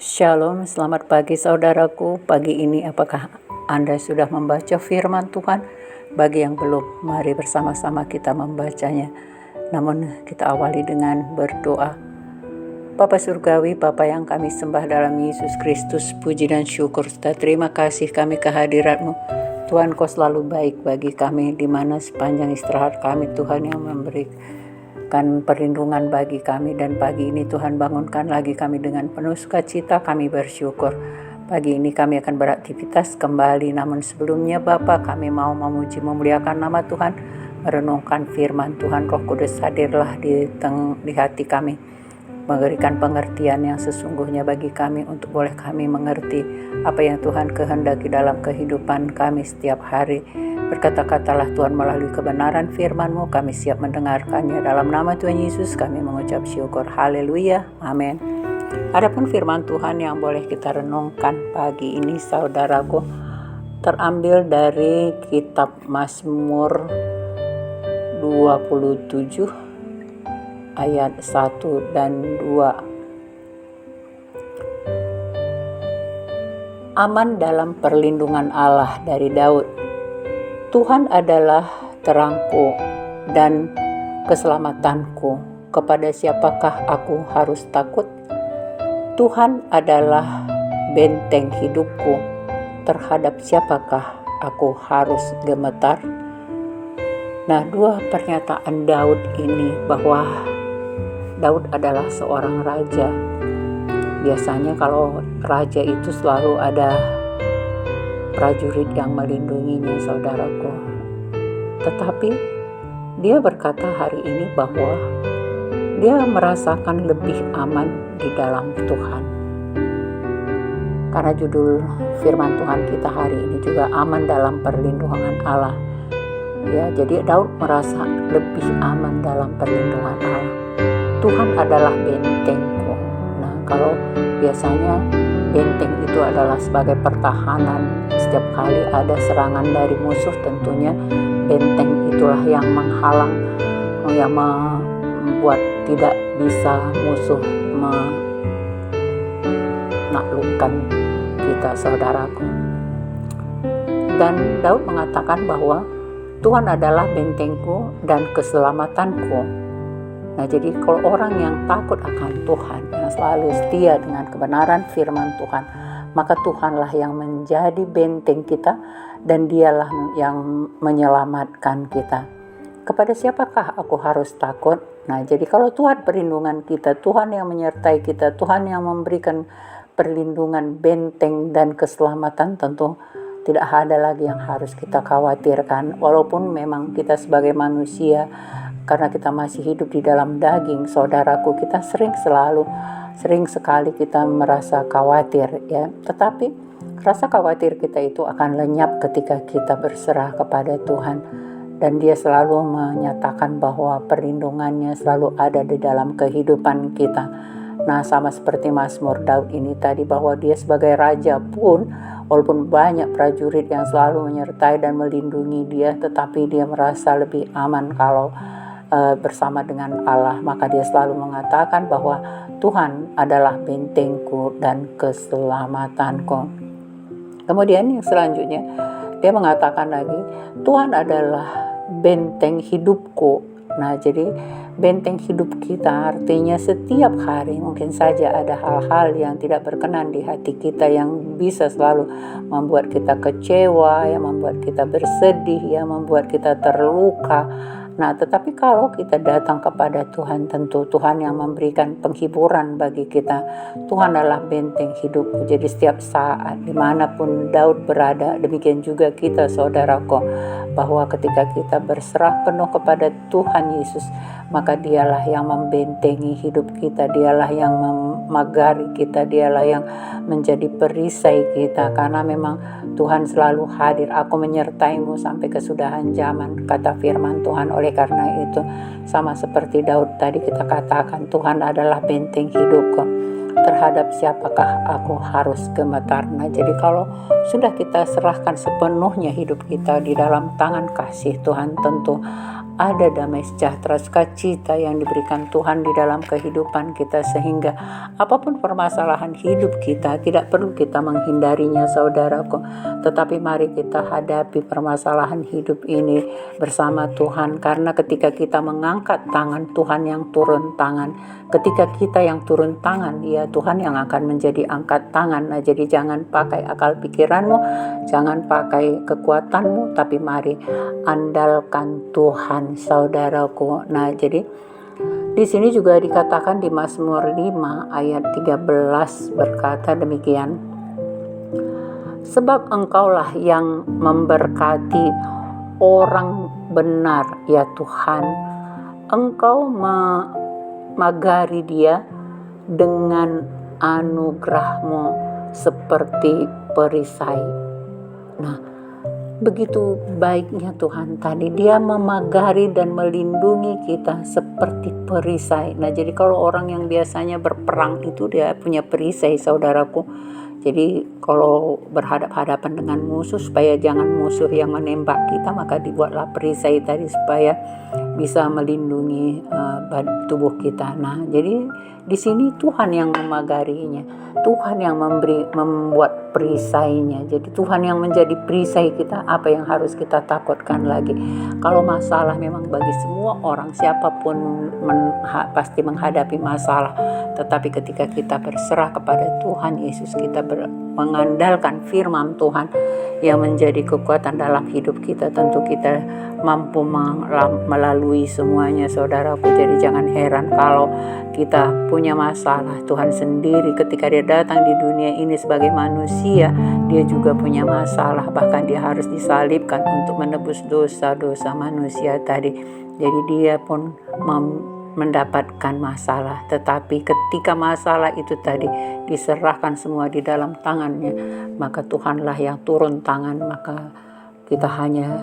Shalom, selamat pagi saudaraku. Pagi ini apakah Anda sudah membaca firman Tuhan? Bagi yang belum, mari bersama-sama kita membacanya. Namun kita awali dengan berdoa. Bapa Surgawi, Bapa yang kami sembah dalam Yesus Kristus, puji dan syukur serta terima kasih kami kehadirat-Mu. Tuhan, Kau selalu baik bagi kami, di mana sepanjang istirahat kami Tuhan yang memberikan perlindungan bagi kami, dan pagi ini Tuhan bangunkan lagi kami dengan penuh sukacita. Kami bersyukur pagi ini kami akan beraktivitas kembali, namun sebelumnya Bapa, kami mau memuji memuliakan nama Tuhan, merenungkan firman Tuhan. Roh Kudus hadirlah di hati kami, memberikan pengertian yang sesungguhnya bagi kami untuk boleh kami mengerti apa yang Tuhan kehendaki dalam kehidupan kami setiap hari. Berkata-katalah Tuhan melalui kebenaran firman-Mu, kami siap mendengarkannya. Dalam nama Tuhan Yesus kami mengucap syukur. Haleluya, amin. Adapun firman Tuhan yang boleh kita renungkan pagi ini saudaraku, terambil dari kitab Mazmur 27 ayat 1 dan 2. Aman dalam perlindungan Allah, dari Daud. Tuhan adalah terangku dan keselamatanku. Kepada siapakah aku harus takut? Tuhan adalah benteng hidupku. Terhadap siapakah aku harus gemetar? Nah, dua pernyataan Daud ini, bahwa Daud adalah seorang raja. Biasanya kalau raja itu selalu ada prajurit yang melindunginya, saudaraku. Tetapi dia berkata hari ini bahwa dia merasakan lebih aman di dalam Tuhan. Karena judul firman Tuhan kita hari ini juga aman dalam perlindungan Allah. Ya, jadi Daud merasa lebih aman dalam perlindungan Allah. Tuhan adalah bentengku. Nah, kalau biasanya benteng itu adalah sebagai pertahanan. Setiap kali ada serangan dari musuh, tentunya benteng itulah yang menghalang, yang membuat tidak bisa musuh menaklukkan kita, saudaraku. Dan Daud mengatakan bahwa Tuhan adalah bentengku dan keselamatanku. Nah, jadi kalau orang yang takut akan Tuhan, yang selalu setia dengan kebenaran firman Tuhan, maka Tuhanlah yang menjadi benteng kita dan Dialah yang menyelamatkan kita. Kepada siapakah aku harus takut? Nah, jadi kalau Tuhan perlindungan kita, Tuhan yang menyertai kita, Tuhan yang memberikan perlindungan, benteng dan keselamatan, tentu tidak ada lagi yang harus kita khawatirkan. Walaupun memang kita sebagai manusia, karena kita masih hidup di dalam daging, saudaraku, kita sering sekali kita merasa khawatir, ya. Tetapi rasa khawatir kita itu akan lenyap ketika kita berserah kepada Tuhan, dan Dia selalu menyatakan bahwa perlindungannya selalu ada di dalam kehidupan kita. Nah, sama seperti Mazmur Daud ini tadi, bahwa dia sebagai raja pun, walaupun banyak prajurit yang selalu menyertai dan melindungi dia, tetapi dia merasa lebih aman kalau bersama dengan Allah. Maka dia selalu mengatakan bahwa Tuhan adalah bentengku dan keselamatanku. Kemudian yang selanjutnya dia mengatakan lagi, Tuhan adalah benteng hidupku. Nah, jadi benteng hidup kita artinya setiap hari mungkin saja ada hal-hal yang tidak berkenan di hati kita, yang bisa selalu membuat kita kecewa, yang membuat kita bersedih, yang membuat kita terluka. Nah, tetapi kalau kita datang kepada Tuhan, tentu Tuhan yang memberikan penghiburan bagi kita. Tuhan adalah benteng hidupku. Jadi setiap saat, dimanapun Daud berada, demikian juga kita, saudaraku, bahwa ketika kita berserah penuh kepada Tuhan Yesus, maka Dialah yang membentengi hidup kita, Dialah yang memagari kita, Dialah yang menjadi perisai kita, karena memang Tuhan selalu hadir. Aku menyertaimu sampai kesudahan zaman, kata firman Tuhan. Oleh karena itu, sama seperti Daud tadi, kita katakan Tuhan adalah benteng hidupku. Terhadap siapakah aku harus gemetar? Nah, jadi kalau sudah kita serahkan sepenuhnya hidup kita di dalam tangan kasih Tuhan, tentu ada damai sejahtera, sukacita yang diberikan Tuhan di dalam kehidupan kita, sehingga apapun permasalahan hidup kita tidak perlu kita menghindarinya saudaraku, tetapi mari kita hadapi permasalahan hidup ini bersama Tuhan, karena ketika kita mengangkat tangan, Tuhan yang turun tangan. Ketika kita yang turun tangan, ya Tuhan yang akan menjadi angkat tangan. Nah, jadi jangan pakai akal pikiranmu, jangan pakai kekuatanmu, tapi mari andalkan Tuhan saudaraku. Nah, jadi di sini juga dikatakan di Mazmur 5 ayat 13 berkata demikian. Sebab Engkaulah yang memberkati orang benar ya Tuhan. Engkau magari dia dengan anugerah-Mu seperti perisai. Nah, begitu baiknya Tuhan tadi, Dia memagari dan melindungi kita seperti perisai. Nah, jadi kalau orang yang biasanya berperang itu dia punya perisai saudaraku. Jadi kalau berhadap-hadapan dengan musuh, supaya jangan musuh yang menembak kita, maka dibuatlah perisai tadi supaya bisa melindungi tubuh kita. Nah, jadi di sini Tuhan yang memagarinya, Tuhan yang membuat perisainya. Jadi Tuhan yang menjadi perisai kita, apa yang harus kita takutkan lagi? Kalau masalah memang bagi semua orang, siapapun pasti menghadapi masalah. Tetapi ketika kita berserah kepada Tuhan Yesus, kita mengandalkan firman Tuhan yang menjadi kekuatan dalam hidup kita, tentu kita mampu melalui semuanya saudaraku. Jadi jangan heran kalau kita punya masalah. Tuhan sendiri ketika Dia datang di dunia ini sebagai manusia, Dia juga punya masalah. Bahkan Dia harus disalibkan untuk menebus dosa-dosa manusia tadi. Jadi Dia pun mendapatkan masalah, tetapi ketika masalah itu tadi diserahkan semua di dalam tangannya, maka Tuhanlah yang turun tangan. Maka kita hanya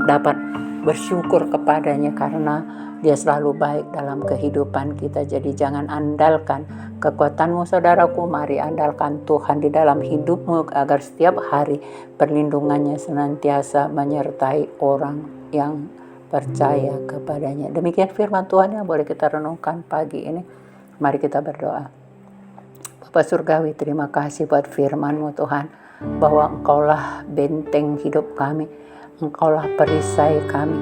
dapat bersyukur kepadanya karena Dia selalu baik dalam kehidupan kita. Jadi jangan andalkan kekuatanmu saudaraku, mari andalkan Tuhan di dalam hidupmu, agar setiap hari perlindungannya senantiasa menyertai orang yang percaya kepadanya. Demikian firman Tuhan yang boleh kita renungkan pagi ini. Mari kita berdoa. Bapa Surgawi, terima kasih buat firman-Mu Tuhan, bahwa Engkaulah benteng hidup kami, Engkaulah perisai kami,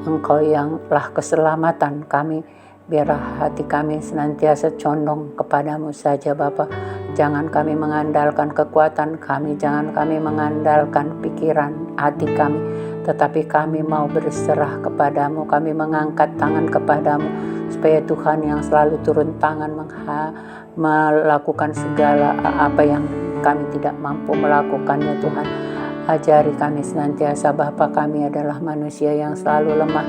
Engkau yanglah keselamatan kami. Biarlah hati kami senantiasa condong kepadamu saja Bapa. Jangan kami mengandalkan kekuatan kami, jangan kami mengandalkan pikiran hati kami, tetapi kami mau berserah kepadamu. Kami mengangkat tangan kepadamu, supaya Tuhan yang selalu turun tangan melakukan segala apa yang kami tidak mampu melakukannya Tuhan. Ajari kami senantiasa, Bapa, kami adalah manusia yang selalu lemah,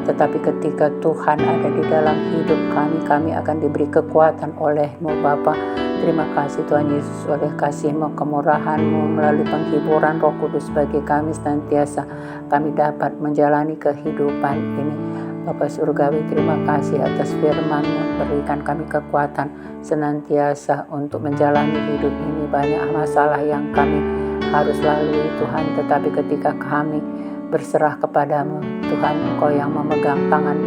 tetapi ketika Tuhan ada di dalam hidup kami akan diberi kekuatan oleh-Mu Bapa. Terima kasih Tuhan Yesus, oleh kasih-Mu, kemurahan-Mu, melalui penghiburan Roh Kudus bagi kami senantiasa kami dapat menjalani kehidupan ini. Bapa Surgawi, terima kasih atas firman-Mu, berikan kami kekuatan senantiasa untuk menjalani hidup ini. Banyak masalah yang kami harus lalui Tuhan, tetapi ketika kami berserah kepadamu Tuhan, Engkau yang memegang tangan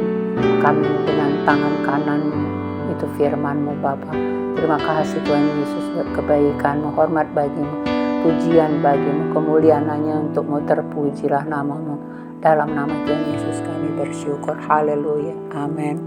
kami dengan tangan kanan-Mu. Itu firman-Mu Bapa. Terima kasih Tuhan Yesus buat kebaikan-Mu, hormat bagi-Mu, pujian bagi-Mu, kemuliaan hanya untuk-Mu. Terpujilah nama-Mu. Dalam nama Tuhan Yesus kami bersyukur. Haleluya. Amin.